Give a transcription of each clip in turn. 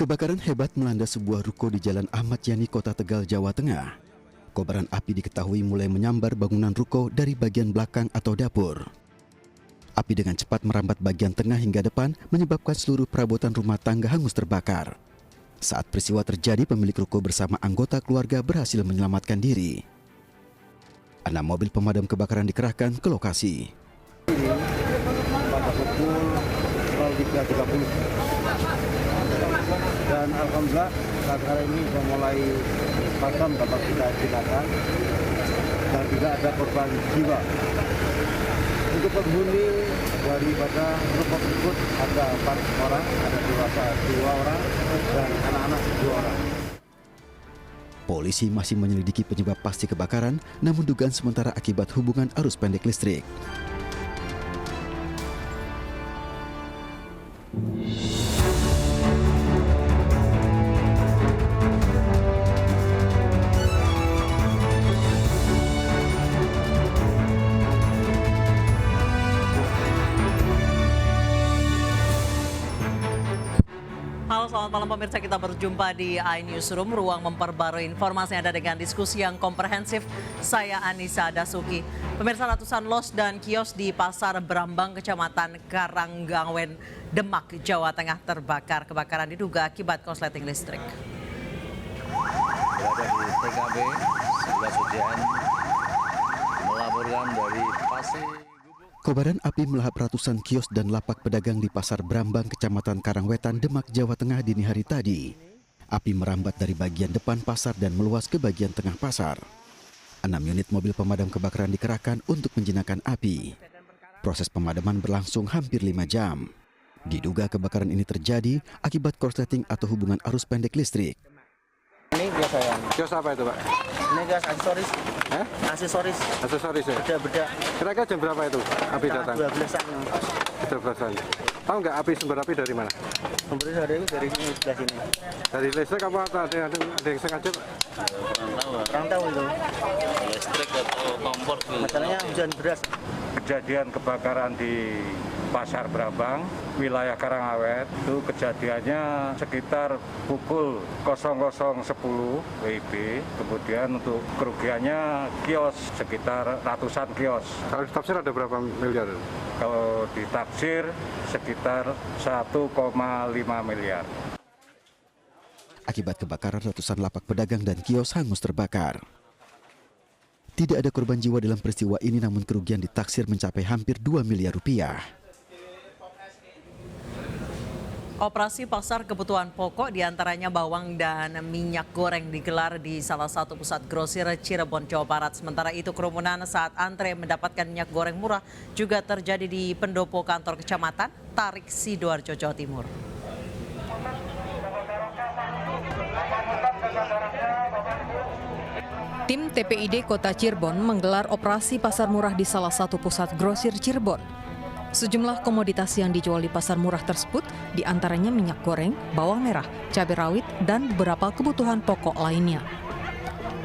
Kebakaran hebat melanda sebuah ruko di Jalan Ahmad Yani, Kota Tegal, Jawa Tengah. Kobaran api diketahui mulai menyambar bangunan ruko dari bagian belakang atau dapur. Api dengan cepat merambat bagian tengah hingga depan, menyebabkan seluruh perabotan rumah tangga hangus terbakar. Saat peristiwa terjadi, pemilik ruko bersama anggota keluarga berhasil menyelamatkan diri. 6 mobil pemadam kebakaran dikerahkan ke lokasi. Pada pukul 03.30 dan alhamdulillah saat hari ini sudah mulai padam dapat kita silakan dan tidak ada korban jiwa. Untuk penghuni daripada ruko tersebut ada 4 orang, ada dewasa 2 orang dan anak-anak 2 orang. Polisi masih menyelidiki penyebab pasti kebakaran, namun dugaan sementara akibat hubungan arus pendek listrik. Halo, selamat malam pemirsa, kita berjumpa di iNewsroom, ruang memperbarui informasi yang ada dengan diskusi yang komprehensif. Saya Anissa Dasuki. Pemirsa, ratusan los dan kios di Pasar Brambang, Kecamatan Karanggangwen, Demak, Jawa Tengah terbakar. Kebakaran diduga akibat korsleting listrik. Berada di TKP sebelah Sudian, melaporkan dari Pasir. Kobaran api melahap ratusan kios dan lapak pedagang di Pasar Brambang, Kecamatan Karangwetan, Demak, Jawa Tengah dini hari tadi. Api merambat dari bagian depan pasar dan meluas ke bagian tengah pasar. 6 unit mobil pemadam kebakaran dikerahkan untuk menjinakkan api. Proses pemadaman berlangsung hampir 5 jam. Diduga kebakaran ini terjadi akibat korsleting atau hubungan arus pendek listrik. Ini biasa ya. Kios apa itu, Pak? Ini gas aksesoris. Aksesoris. Aksesoris ya? Beda-beda. Kira-kira jam berapa itu api datang? 12-an. 12-an. Tahu nggak sumber api dari mana? Sumber dari itu dari sini, sebelah sini. Dari listrik apa ada yang sengaja, Pak? Kurang tahu itu. Listrik atau kompor. Masalahnya hujan deras. Kejadian kebakaran di Pasar Brambang, wilayah Karangawet, itu kejadiannya sekitar pukul 00.10 WIB. Kemudian untuk kerugiannya kios sekitar ratusan kios. Kalau ditafsir ada berapa miliar? Kalau ditaksir sekitar 1,5 miliar. Akibat kebakaran, ratusan lapak pedagang dan kios hangus terbakar. Tidak ada korban jiwa dalam peristiwa ini, namun kerugian ditaksir mencapai hampir 2 miliar rupiah. Operasi pasar kebutuhan pokok diantaranya bawang dan minyak goreng digelar di salah satu pusat grosir Cirebon, Jawa Barat. Sementara itu kerumunan saat antre mendapatkan minyak goreng murah juga terjadi di pendopo kantor kecamatan Tarik, Sidoarjo, Jawa Timur. Tim TPID Kota Cirebon menggelar operasi pasar murah di salah satu pusat grosir Cirebon. Sejumlah komoditas yang dijual di pasar murah tersebut diantaranya minyak goreng, bawang merah, cabai rawit, dan beberapa kebutuhan pokok lainnya.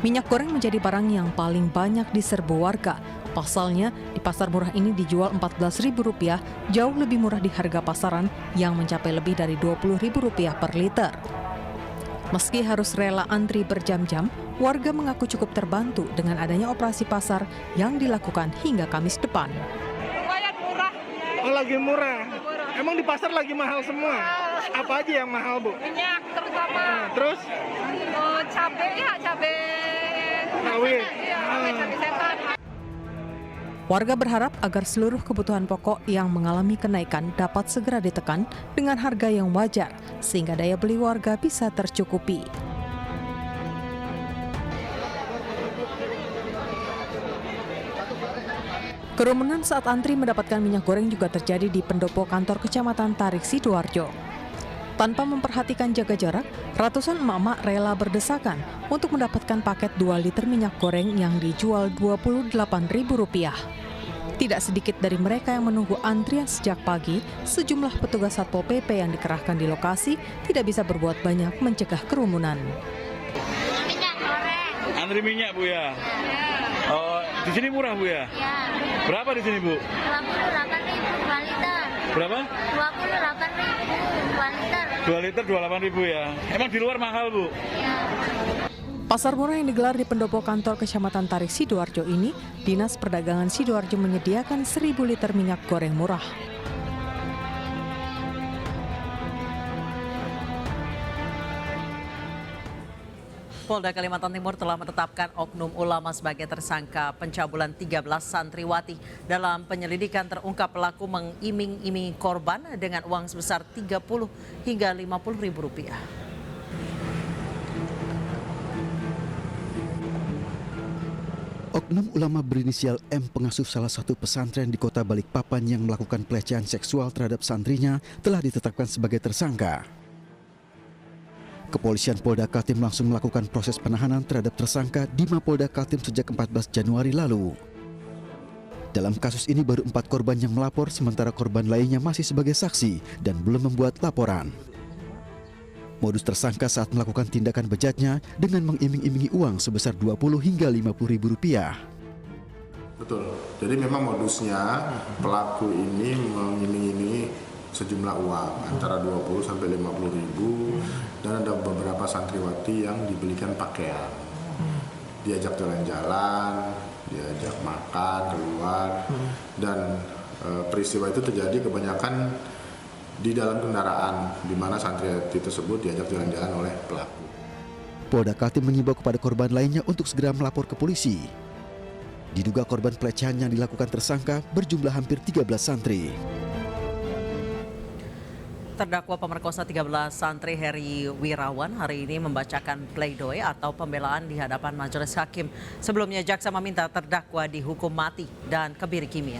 Minyak goreng menjadi barang yang paling banyak diserbu warga. Pasalnya, di pasar murah ini dijual Rp14.000, jauh lebih murah di harga pasaran yang mencapai lebih dari Rp20.000 per liter. Meski harus rela antri berjam-jam, warga mengaku cukup terbantu dengan adanya operasi pasar yang dilakukan hingga Kamis depan. Oh, lagi murah. Emang di pasar lagi mahal semua? Apa aja yang mahal, Bu? Minyak terutama. Terus? Cabai Rawit. cabai setan. Warga berharap agar seluruh kebutuhan pokok yang mengalami kenaikan dapat segera ditekan dengan harga yang wajar, sehingga daya beli warga bisa tercukupi. Kerumunan saat antri mendapatkan minyak goreng juga terjadi di pendopo kantor kecamatan Tarik, Sidoarjo. Tanpa memperhatikan jaga jarak, ratusan emak-emak rela berdesakan untuk mendapatkan paket 2 liter minyak goreng yang dijual Rp28.000. Tidak sedikit dari mereka yang menunggu antrian sejak pagi, sejumlah petugas Satpol PP yang dikerahkan di lokasi tidak bisa berbuat banyak mencegah kerumunan. Minyak goreng. Antri minyak, Bu ya? Oh, di sini murah, Bu ya? Ya. Berapa di sini, Bu? 28.000 2 liter. Berapa? 28.000, 2 liter 28.000 ya. Emang di luar mahal, Bu? Pasar murah yang digelar di pendopo kantor Kecamatan Tarik Sidoarjo ini, Dinas Perdagangan Sidoarjo menyediakan 1.000 liter minyak goreng murah. Polda Kalimantan Timur telah menetapkan oknum ulama sebagai tersangka pencabulan 13 santriwati. Dalam penyelidikan terungkap pelaku mengiming-imingi korban dengan uang sebesar 30 hingga 50 ribu rupiah. Oknum ulama berinisial M, pengasuh salah satu pesantren di kota Balikpapan yang melakukan pelecehan seksual terhadap santrinya telah ditetapkan sebagai tersangka. Kepolisian Polda Kaltim langsung melakukan proses penahanan terhadap tersangka di Mapolda Kaltim sejak 14 Januari lalu. Dalam kasus ini baru 4 korban yang melapor, sementara korban lainnya masih sebagai saksi dan belum membuat laporan. Modus tersangka saat melakukan tindakan bejatnya dengan mengiming-imingi uang sebesar 20 hingga 50 ribu rupiah. Betul, jadi memang modusnya pelaku ini mengiming-imingi sejumlah uang antara 20 sampai 50 ribu, dan ada beberapa santriwati yang dibelikan pakaian, diajak jalan-jalan, diajak makan keluar, dan peristiwa itu terjadi kebanyakan di dalam kendaraan, di mana santriwati tersebut diajak jalan-jalan oleh pelaku. Polda Kaltim mengimbau kepada korban lainnya untuk segera melapor ke polisi. Diduga korban pelecehan yang dilakukan tersangka berjumlah hampir 13 santri. Terdakwa pemerkosa 13 santri Heri Wirawan hari ini membacakan pleidoy atau pembelaan di hadapan majelis hakim. Sebelumnya jaksa meminta terdakwa dihukum mati dan kebiri kimia.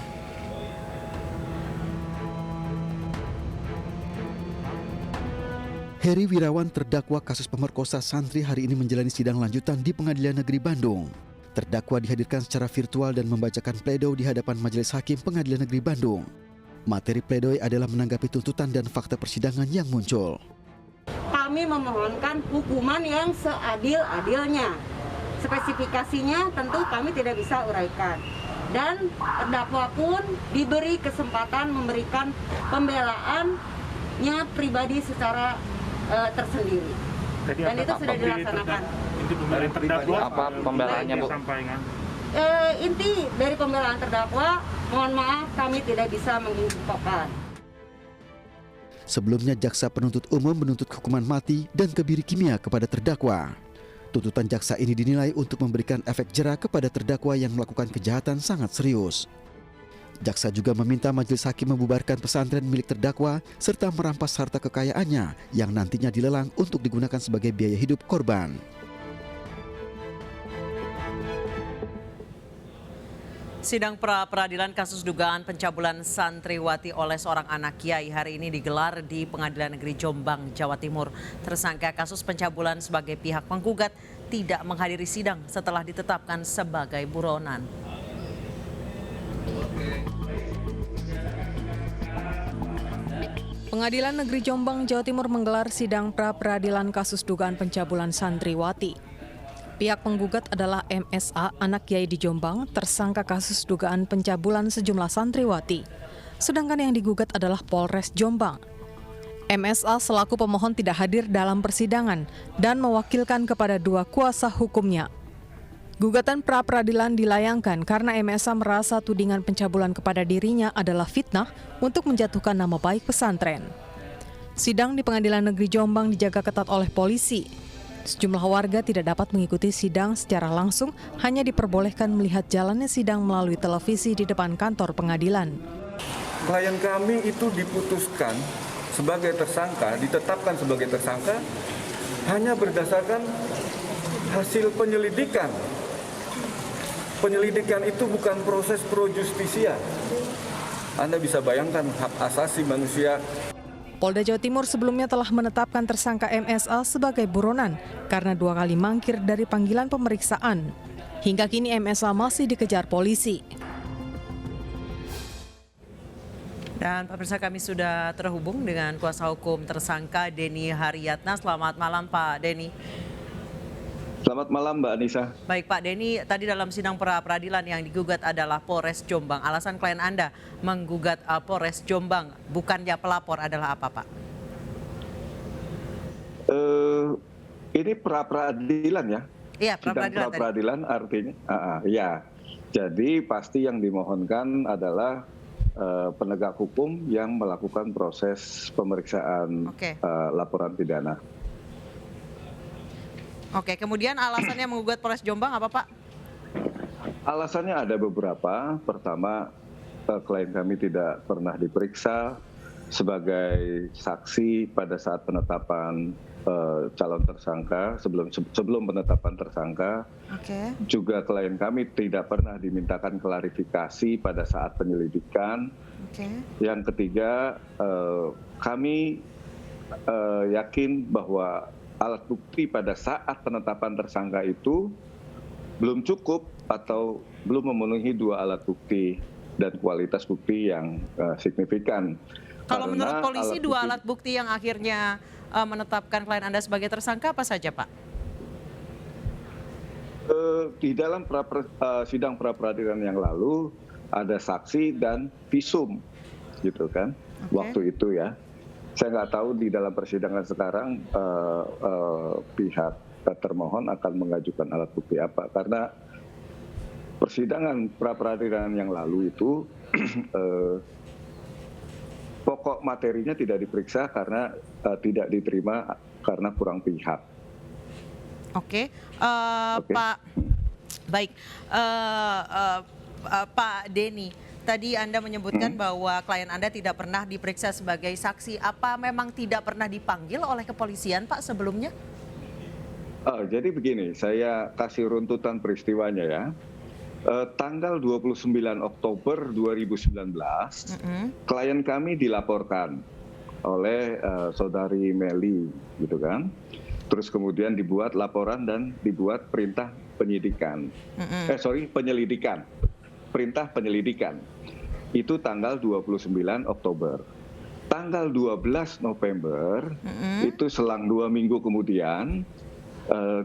Heri Wirawan, terdakwa kasus pemerkosa santri, hari ini menjalani sidang lanjutan di Pengadilan Negeri Bandung. Terdakwa dihadirkan secara virtual dan membacakan pledoi di hadapan Majelis Hakim Pengadilan Negeri Bandung. Materi pledoi adalah menanggapi tuntutan dan fakta persidangan yang muncul. Kami memohonkan hukuman yang seadil-adilnya. Spesifikasinya tentu kami tidak bisa uraikan. Dan terdakwa pun diberi kesempatan memberikan pembelaannya pribadi secara tersendiri. Dan itu sudah dilaksanakan. Dari terdakwa apa pembelaannya, Bu? Inti dari pembelaan terdakwa, mohon maaf kami tidak bisa menginfokan. Sebelumnya jaksa penuntut umum menuntut hukuman mati dan kebiri kimia kepada terdakwa. Tuntutan jaksa ini dinilai untuk memberikan efek jera kepada terdakwa yang melakukan kejahatan sangat serius. Jaksa juga meminta majelis hakim membubarkan pesantren milik terdakwa serta merampas harta kekayaannya yang nantinya dilelang untuk digunakan sebagai biaya hidup korban. Sidang pra-peradilan kasus dugaan pencabulan santriwati oleh seorang anak kiai hari ini digelar di Pengadilan Negeri Jombang, Jawa Timur. Tersangka kasus pencabulan sebagai pihak penggugat tidak menghadiri sidang setelah ditetapkan sebagai buronan. Pengadilan Negeri Jombang, Jawa Timur menggelar sidang pra-peradilan kasus dugaan pencabulan santriwati. Pihak penggugat adalah MSA, anak kiai di Jombang, tersangka kasus dugaan pencabulan sejumlah santriwati. Sedangkan yang digugat adalah Polres Jombang. MSA selaku pemohon tidak hadir dalam persidangan dan mewakilkan kepada 2 kuasa hukumnya. Gugatan pra-peradilan dilayangkan karena MSA merasa tudingan pencabulan kepada dirinya adalah fitnah untuk menjatuhkan nama baik pesantren. Sidang di Pengadilan Negeri Jombang dijaga ketat oleh polisi. Sejumlah warga tidak dapat mengikuti sidang secara langsung, hanya diperbolehkan melihat jalannya sidang melalui televisi di depan kantor pengadilan. Klien kami itu diputuskan sebagai tersangka, ditetapkan sebagai tersangka hanya berdasarkan hasil penyelidikan. Penyelidikan itu bukan proses pro justisia. Anda bisa bayangkan hak asasi manusia. Polda Jawa Timur sebelumnya telah menetapkan tersangka MSA sebagai buronan karena 2 kali mangkir dari panggilan pemeriksaan. Hingga kini MSA masih dikejar polisi. Dan pemirsa, kami sudah terhubung dengan kuasa hukum tersangka Denny Haryatna. Selamat malam Pak Denny. Selamat malam Mbak Anissa. Baik Pak Denny, tadi dalam sidang pra peradilan yang digugat adalah Polres Jombang. Alasan klien Anda menggugat Polres Jombang, bukannya pelapor, adalah apa Pak? Ini pra peradilan ya? Iya, pra peradilan. Sidang pra peradilan artinya, ya. Jadi pasti yang dimohonkan adalah penegak hukum yang melakukan proses pemeriksaan laporan pidana. Oke, kemudian alasannya menggugat Polres Jombang apa Pak? Alasannya ada beberapa. Pertama, klien kami tidak pernah diperiksa sebagai saksi pada saat penetapan calon tersangka, sebelum penetapan tersangka. Juga klien kami tidak pernah dimintakan klarifikasi pada saat penyelidikan. Yang ketiga, kami yakin bahwa alat bukti pada saat penetapan tersangka itu belum cukup atau belum memenuhi 2 alat bukti dan kualitas bukti yang signifikan. Kalau menurut polisi 2 alat bukti bukti yang akhirnya menetapkan klien Anda sebagai tersangka apa saja Pak? Di dalam sidang pra peradilan yang lalu ada saksi dan visum, gitu kan, waktu itu ya. Saya nggak tahu di dalam persidangan sekarang pihak termohon akan mengajukan alat bukti apa, karena persidangan pra peradilan yang lalu itu pokok materinya tidak diperiksa karena tidak diterima karena kurang pihak. Pak, baik, Pak Denny. Tadi Anda menyebutkan bahwa klien Anda tidak pernah diperiksa sebagai saksi. Apa memang tidak pernah dipanggil oleh kepolisian Pak sebelumnya? Jadi begini, saya kasih runtutan peristiwanya ya. Tanggal 29 Oktober 2019, klien kami dilaporkan oleh saudari Meli, gitu kan. Terus kemudian dibuat laporan dan dibuat perintah penyelidikan. Perintah penyelidikan. Itu tanggal 29 Oktober. Tanggal 12 November, itu selang 2 minggu kemudian,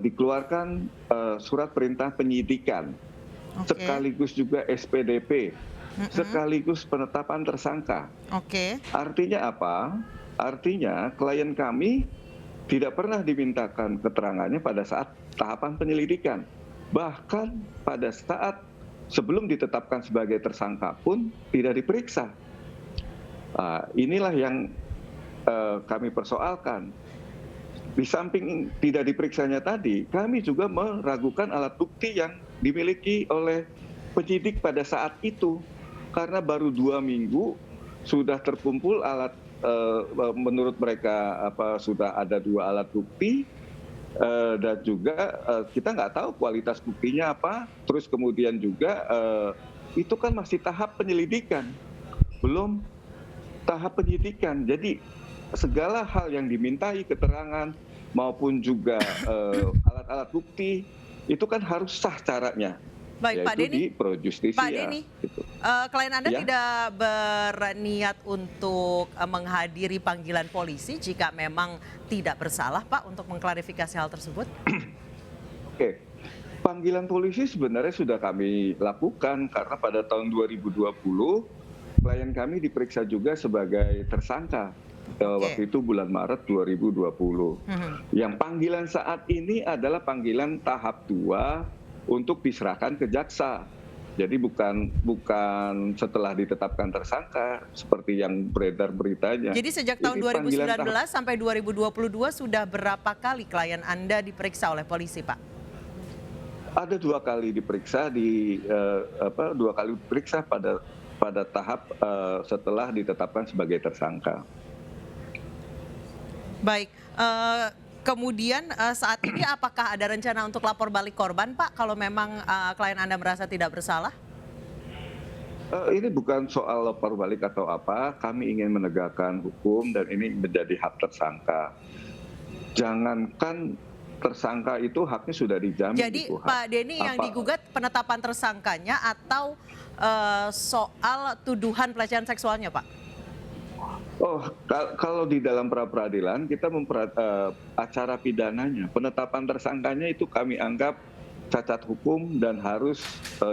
dikeluarkan surat perintah penyidikan, sekaligus juga SPDP, sekaligus penetapan tersangka. Artinya apa? Artinya klien kami tidak pernah dimintakan keterangannya pada saat tahapan penyelidikan. Bahkan pada saat sebelum ditetapkan sebagai tersangka pun tidak diperiksa. Inilah yang kami persoalkan. Di samping tidak diperiksanya tadi, kami juga meragukan alat bukti yang dimiliki oleh penyidik pada saat itu. Karena baru 2 minggu sudah terkumpul alat, menurut mereka sudah ada 2 alat bukti, dan juga kita nggak tahu kualitas buktinya apa. Terus kemudian juga itu kan masih tahap penyelidikan, belum tahap penyidikan. Jadi segala hal yang dimintai keterangan maupun juga alat-alat bukti itu kan harus sah caranya. Baik Pak Denny, pro justisia. Pak Denny, gitu. Klien Anda tidak berniat untuk menghadiri panggilan polisi jika memang tidak bersalah Pak, untuk mengklarifikasi hal tersebut? Oke, panggilan polisi sebenarnya sudah kami lakukan karena pada tahun 2020 klien kami diperiksa juga sebagai tersangka. Waktu itu bulan Maret 2020. Yang panggilan saat ini adalah panggilan tahap 2 untuk diserahkan ke jaksa. Jadi bukan setelah ditetapkan tersangka seperti yang beredar beritanya. Jadi sejak tahun 2019 sampai 2022 sudah berapa kali klien Anda diperiksa oleh polisi, Pak? Ada 2 kali diperiksa 2 kali diperiksa pada tahap setelah ditetapkan sebagai tersangka. Baik. Kemudian saat ini apakah ada rencana untuk lapor balik korban, Pak, kalau memang klien Anda merasa tidak bersalah? Ini bukan soal lapor balik atau apa, kami ingin menegakkan hukum dan ini menjadi hak tersangka. Jangankan tersangka itu haknya sudah dijamin. Jadi Pak Denny yang digugat penetapan tersangkanya atau soal tuduhan pelecehan seksualnya, Pak? Oh, kalau di dalam pra-peradilan kita acara pidananya, penetapan tersangkanya itu kami anggap cacat hukum dan harus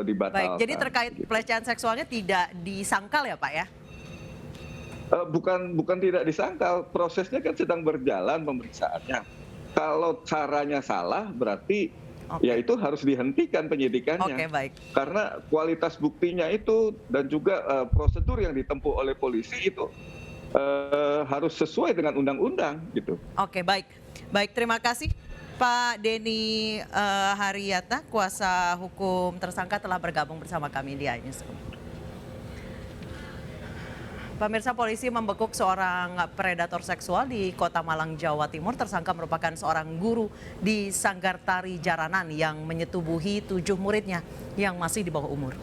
dibatalkan. Baik, jadi terkait pelecehan seksualnya tidak disangkal ya Pak ya? Bukan tidak disangkal, prosesnya kan sedang berjalan pemeriksaannya. Kalau caranya salah berarti ya itu harus dihentikan penyidikannya. Oke, baik. Karena kualitas buktinya itu dan juga prosedur yang ditempuh oleh polisi itu harus sesuai dengan undang-undang gitu. Oke, baik. Baik, terima kasih Pak Denny Haryata, kuasa hukum tersangka telah bergabung bersama kami di iNews. Pemirsa, polisi membekuk seorang predator seksual di Kota Malang, Jawa Timur. Tersangka merupakan seorang guru di Sanggar Tari Jaranan yang menyetubuhi 7 muridnya yang masih di bawah umur.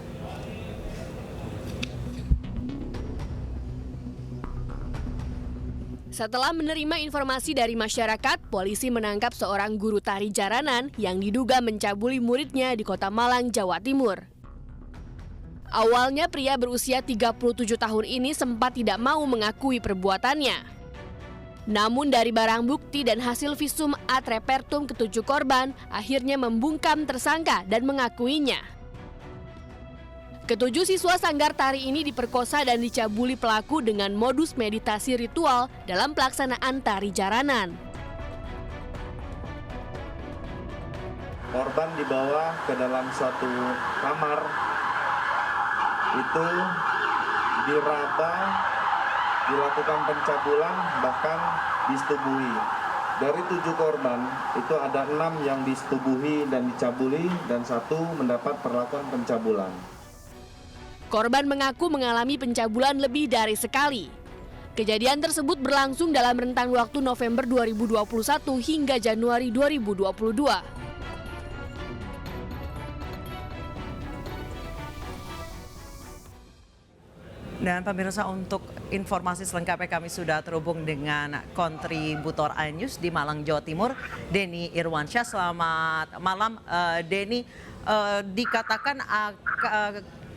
Setelah menerima informasi dari masyarakat, polisi menangkap seorang guru tari jaranan yang diduga mencabuli muridnya di Kota Malang, Jawa Timur. Awalnya pria berusia 37 tahun ini sempat tidak mau mengakui perbuatannya. Namun dari barang bukti dan hasil visum ad repertum ketujuh korban, akhirnya membungkam tersangka dan mengakuinya. Ketujuh siswa sanggar tari ini diperkosa dan dicabuli pelaku dengan modus meditasi ritual dalam pelaksanaan tari jaranan. Korban dibawa ke dalam suatu kamar, itu diraba, dilakukan pencabulan, bahkan disetubuhi. Dari 7 korban, itu ada 6 yang disetubuhi dan dicabuli dan 1 mendapat perlakuan pencabulan. Korban mengaku mengalami pencabulan lebih dari sekali. Kejadian tersebut berlangsung dalam rentang waktu November 2021 hingga Januari 2022. Dan pemirsa, untuk informasi selengkapnya kami sudah terhubung dengan kontributor iNews di Malang, Jawa Timur, Denny Irwansyah. Selamat malam, Denny. Dikatakan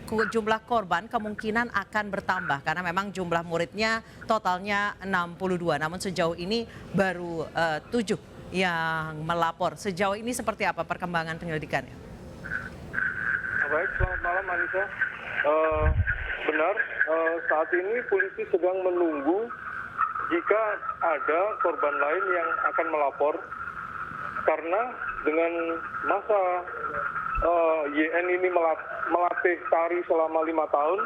jumlah korban kemungkinan akan bertambah karena memang jumlah muridnya totalnya 62. Namun sejauh ini baru 7 yang melapor. Sejauh ini seperti apa perkembangan penyelidikannya? Baik, selamat malam Anissa. Benar, saat ini polisi sedang menunggu jika ada korban lain yang akan melapor karena dengan masa YN ini melatih tari selama 5 tahun,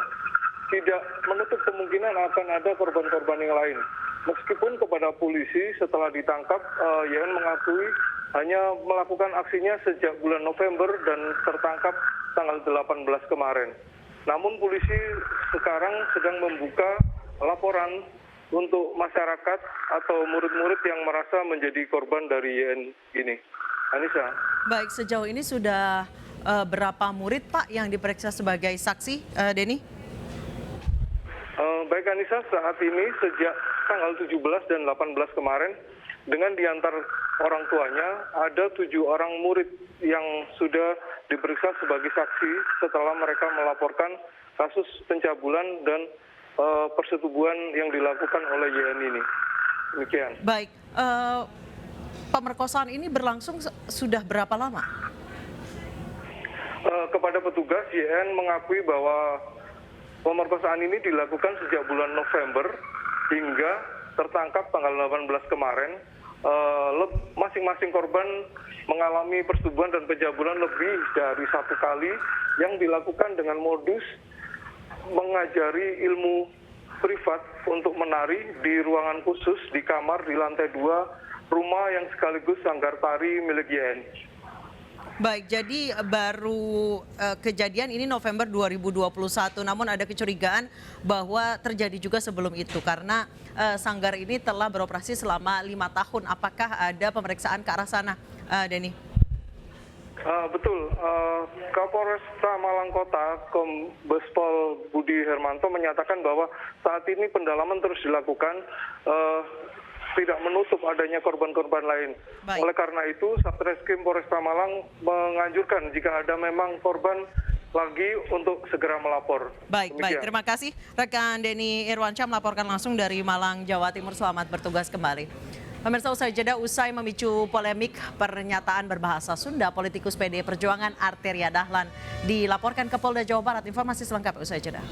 tidak menutup kemungkinan akan ada korban-korban yang lain. Meskipun kepada polisi setelah ditangkap, YN mengakui hanya melakukan aksinya sejak bulan November dan tertangkap tanggal 18 kemarin. Namun polisi sekarang sedang membuka laporan untuk masyarakat atau murid-murid yang merasa menjadi korban dari YN ini. Anissa. Baik, sejauh ini sudah berapa murid Pak yang diperiksa sebagai saksi, Denny? Baik Anissa, saat ini sejak tanggal 17 dan 18 kemarin, dengan diantar orang tuanya, ada 7 orang murid yang sudah diperiksa sebagai saksi setelah mereka melaporkan kasus pencabulan dan persetubuhan yang dilakukan oleh YN ini. Demikian. Baik, pemerkosaan ini berlangsung sudah berapa lama? Kepada petugas, YN mengakui bahwa pemerkosaan ini dilakukan sejak bulan November hingga tertangkap tanggal 18 kemarin. Masing-masing korban mengalami persetubuhan dan pencabulan lebih dari 1 kali yang dilakukan dengan modus mengajari ilmu privat untuk menari di ruangan khusus di kamar di lantai 2 rumah yang sekaligus sanggar tari milik YN. Baik, jadi baru kejadian ini November 2021, namun ada kecurigaan bahwa terjadi juga sebelum itu karena sanggar ini telah beroperasi selama 5 tahun. Apakah ada pemeriksaan ke arah sana, Denny? Betul, Kapolres Malang Kota, Kombes Pol Budi Hermanto menyatakan bahwa saat ini pendalaman terus dilakukan, tidak menutup adanya korban-korban lain. Oleh karena itu, Satreskrim Polresta Malang menganjurkan jika ada memang korban lagi untuk segera melapor. Baik, Demikian. terima kasih rekan Denny Irwansyah melaporkan langsung dari Malang, Jawa Timur. Selamat bertugas kembali. Pemirsa, usai jeda, usai memicu polemik pernyataan berbahasa Sunda, politikus PD Perjuangan Arteria Dahlan dilaporkan ke Polda Jawa Barat. Informasi selengkapnya usai jeda.